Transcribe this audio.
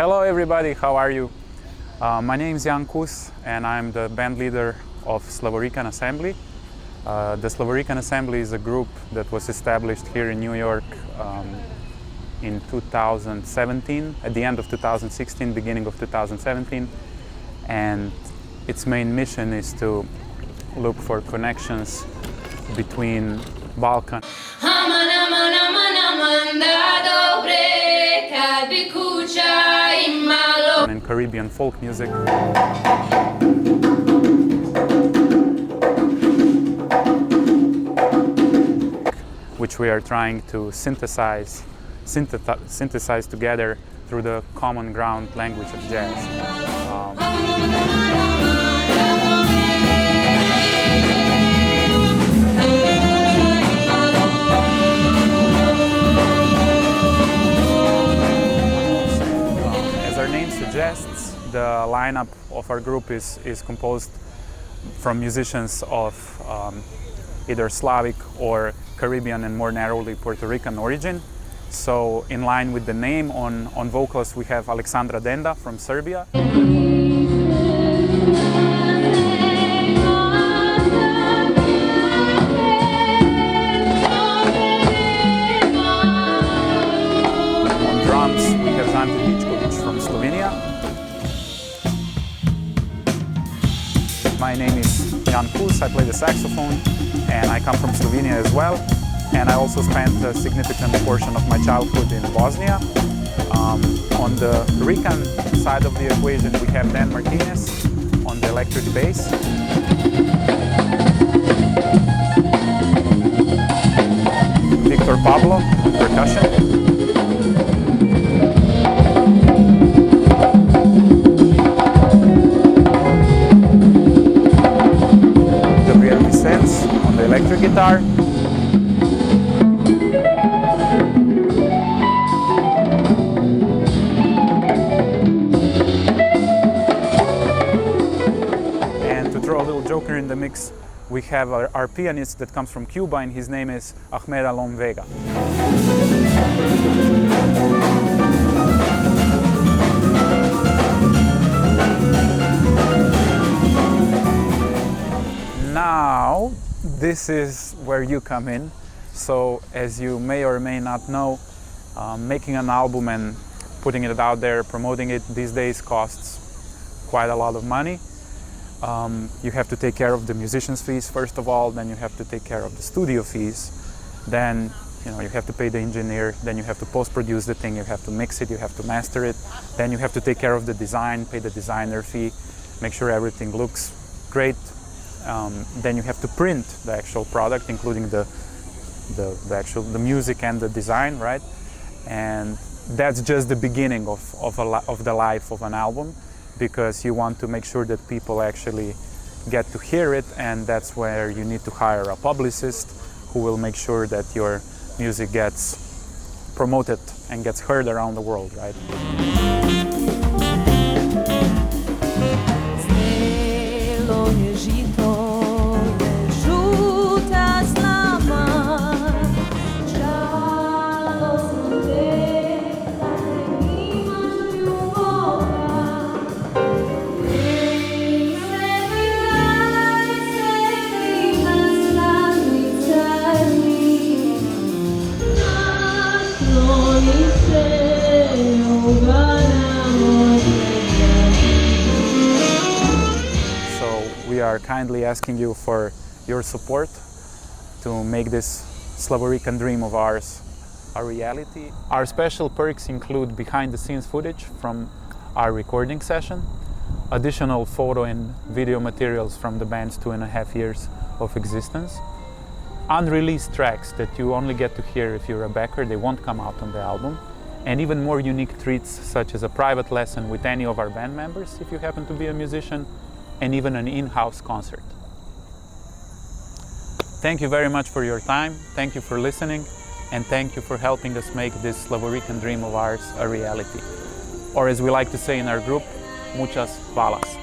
Hello everybody, how are you? My name is Jan Kus and I'm the band leader of Slavo Rican Assembly. The Slavo Rican Assembly is a group that was established here in New York in 2017, at the end of 2016, beginning of 2017. And its main mission is to look for connections between Balkan and Caribbean folk music. Which we are trying to synthesize together through the common ground language of jazz. As our name suggests, the lineup of our group is composed from musicians of either Slavic or Caribbean and more narrowly Puerto Rican origin. So in line with the name, on vocals we have Alexandra Denda from Serbia. On drums we have Zante Dičković from Slovenia. My name is Jan Kus, I play the saxophone and I come from Slovenia as well. And I also spent a significant portion of my childhood in Bosnia. On the Rican side of the equation, we have Dan Martinez on the electric bass. Victor Pablo on percussion. Gabriel Vicens on the electric guitar. Throw a little joker in the mix, we have our pianist that comes from Cuba and his name is Ahmed Alom Vega. Now, this is where you come in. So, as you may or may not know, making an album and putting it out there, promoting it these days costs quite a lot of money. You have to take care of the musicians' fees first of all, then you have to take care of the studio fees, then you have to pay the engineer, then you have to post-produce the thing, you have to mix it, you have to master it, then you have to take care of the design, pay the designer fee, make sure everything looks great, then you have to print the actual product, including the music and the design, right? And that's just the beginning of the life of an album, because you want to make sure that people actually get to hear it, and that's where you need to hire a publicist who will make sure that your music gets promoted and gets heard around the world, right? We are kindly asking you for your support to make this Slavo Rican dream of ours a reality. Our special perks include behind-the-scenes footage from our recording session, additional photo and video materials from the band's 2.5 years of existence, unreleased tracks that you only get to hear if you're a backer, they won't come out on the album, and even more unique treats such as a private lesson with any of our band members if you happen to be a musician, and even an in-house concert. Thank you very much for your time, thank you for listening, and thank you for helping us make this Slavo Rican dream of ours a reality. Or as we like to say in our group, muchas balas.